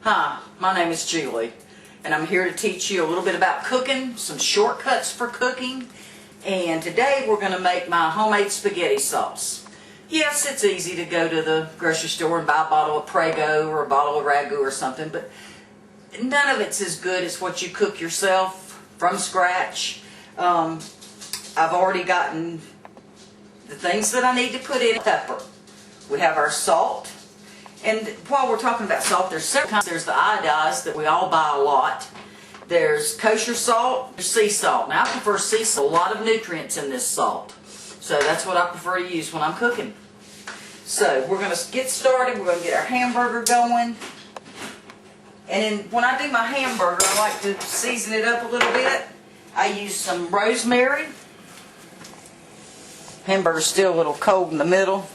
Hi, my name is Julie, and I'm here to teach you a little bit about cooking, some shortcuts for cooking, and today we're going to make my homemade spaghetti sauce. Yes, it's easy to go to the grocery store and buy a bottle of Prego or a bottle of Ragu or something, but none of it's as good as what you cook yourself from scratch. I've already gotten the things that I need to put in. Pepper. We have our salt. And while we're talking about salt, there's several kinds. There's the iodized that we all buy a lot. There's kosher salt, there's sea salt. Now I prefer sea salt. A lot of nutrients in this salt. So that's what I prefer to use when I'm cooking. So we're going to get started. We're going to get our hamburger going. And then when I do my hamburger, I like to season it up a little bit. I use some rosemary. Hamburger's still a little cold in the middle,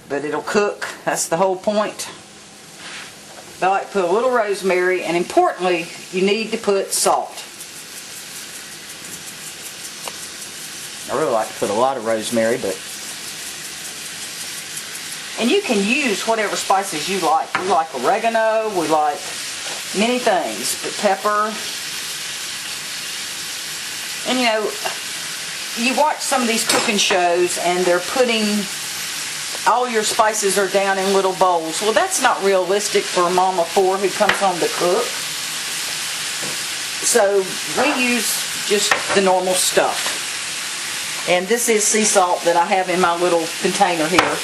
but it'll cook. That's the whole point. But I like to put a little rosemary, and importantly, you need to put salt. I really like to put a lot of rosemary, but... And you can use whatever spices you like. We like oregano, we like many things, but pepper. And you know, you watch some of these cooking shows and they're putting... all your spices are down in little bowls. Well, that's not realistic for a mom of four who comes home to cook. So we use just the normal stuff. And this is sea salt that I have in my little container here.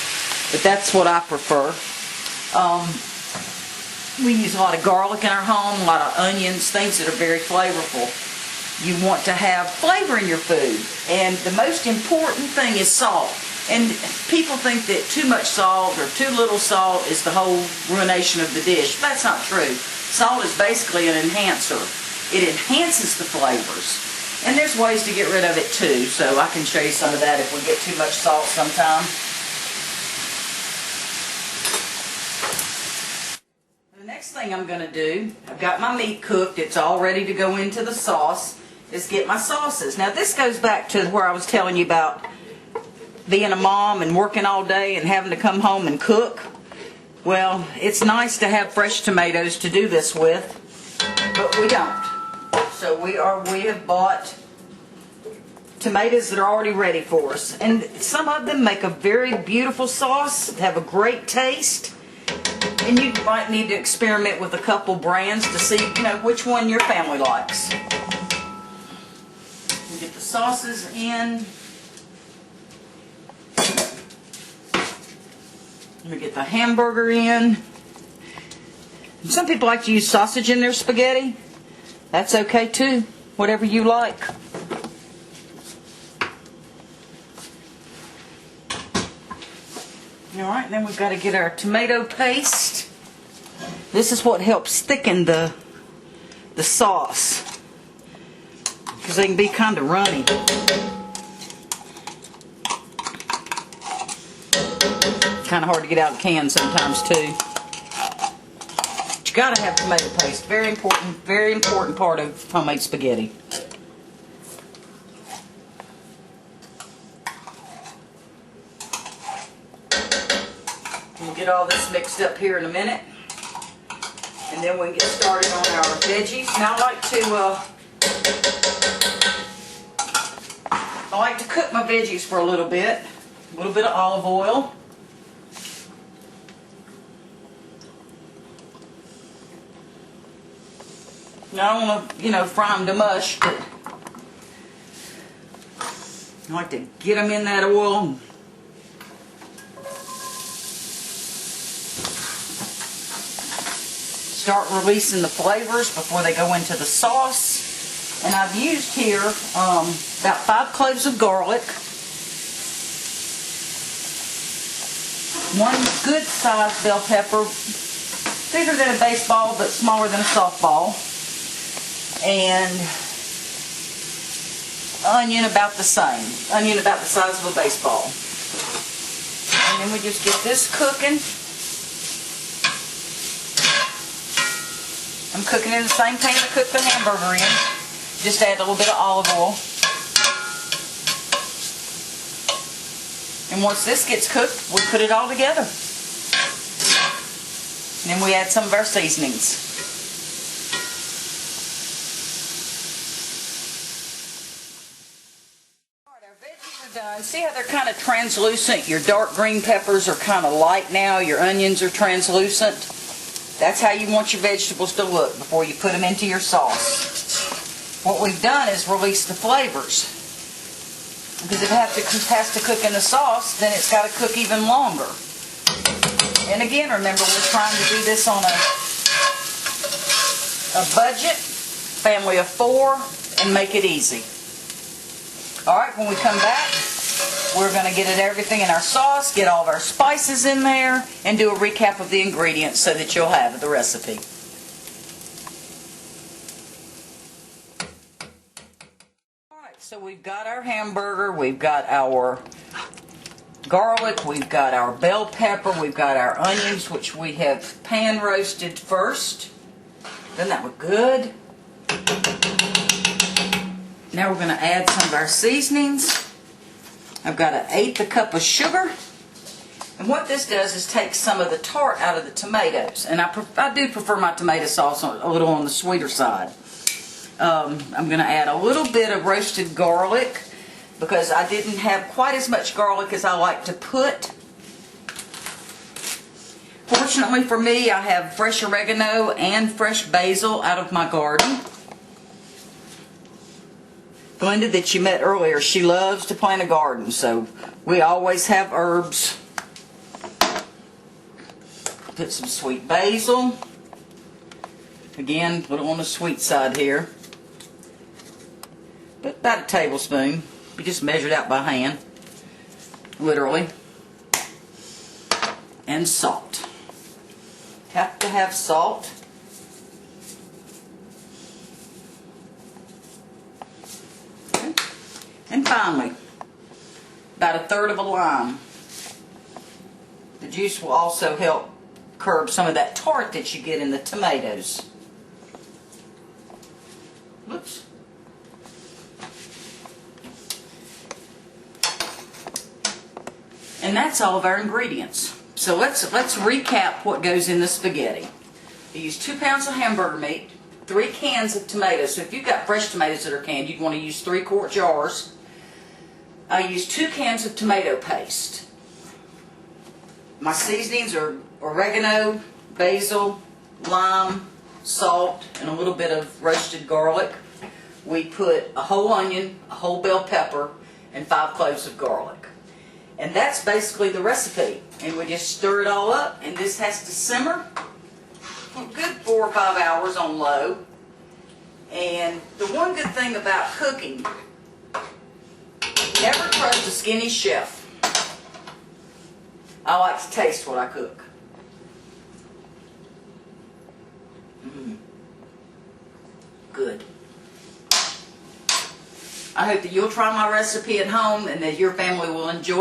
But that's what I prefer. We use a lot of garlic in our home, a lot of onions, things that are very flavorful. You want to have flavor in your food. And the most important thing is salt. And people think that too much salt or too little salt is the whole ruination of the dish. That's not true. Salt is basically an enhancer. It enhances the flavors. And there's ways to get rid of it too, so I can show you some of that if we get too much salt sometime. The next thing I'm going to do, I've got my meat cooked, it's all ready to go into the sauce, is get my sauces. Now this goes back to where I was telling you about being a mom and working all day and having to come home and cook. Well, it's nice to have fresh tomatoes to do this with, but we don't. So we have bought tomatoes that are already ready for us. And some of them make a very beautiful sauce, have a great taste. And you might need to experiment with a couple brands to see, you know, which one your family likes. We get the sauces in. We get the hamburger in. Some people like to use sausage in their spaghetti. That's okay too, whatever you like. Alright, then we've got to get our tomato paste. This is what helps thicken the sauce, because they can be kind of runny. Kind of hard to get out of the can sometimes too. But you gotta have tomato paste. Very important part of homemade spaghetti. We'll get all this mixed up here in a minute, and then we can get started on our veggies. Now I like to cook my veggies for a little bit of olive oil. Now, I don't want to, fry them to mush, but I like to get them in that oil. Start releasing the flavors before they go into the sauce. And I've used here about 5 cloves of garlic, 1 good sized bell pepper, bigger than a baseball but smaller than a softball. And onion about the same. Onion about the size of a baseball. And then we just get this cooking. I'm cooking in the same pan I cooked the hamburger in. Just add a little bit of olive oil. And once this gets cooked, we put it all together. And then we add some of our seasonings. Alright, our veggies are done. See how they're kind of translucent? Your dark green peppers are kind of light now. Your onions are translucent. That's how you want your vegetables to look before you put them into your sauce. What we've done is release the flavors. Because if it has to cook in the sauce, then it's got to cook even longer. And again, remember, we're trying to do this on a budget, family of 4, and make it easy. Alright, when we come back, we're going to get everything in our sauce, get all of our spices in there, and do a recap of the ingredients so that you'll have the recipe. So we've got our hamburger, we've got our garlic, we've got our bell pepper, we've got our onions, which we have pan roasted first. Doesn't that look good? Now we're going to add some of our seasonings. I've got an 1/8 cup of sugar. And what this does is take some of the tart out of the tomatoes. And I do prefer my tomato sauce a little on the sweeter side. I'm going to add a little bit of roasted garlic because I didn't have quite as much garlic as I like to put. Fortunately for me, I have fresh oregano and fresh basil out of my garden. Glenda that you met earlier, she loves to plant a garden, so we always have herbs. Put some sweet basil. Again, a little on the sweet side here. But about a tablespoon. We just measured out by hand. Literally. And salt. Have to have salt. Okay. And finally, about 1/3 of a lime. The juice will also help curb some of that tart that you get in the tomatoes. Whoops. And that's all of our ingredients. So let's recap what goes in the spaghetti. You use 2 pounds of hamburger meat, 3 cans of tomatoes. So if you've got fresh tomatoes that are canned, you'd want to use 3-quart jars. I use 2 cans of tomato paste. My seasonings are oregano, basil, lime, salt, and a little bit of roasted garlic. We put a whole onion, a whole bell pepper, and 5 cloves of garlic. And that's basically the recipe. And we just stir it all up, and this has to simmer for a good 4 or 5 hours on low. And the one good thing about cooking, never trust a skinny chef. I like to taste what I cook. Good. I hope that you'll try my recipe at home and that your family will enjoy it.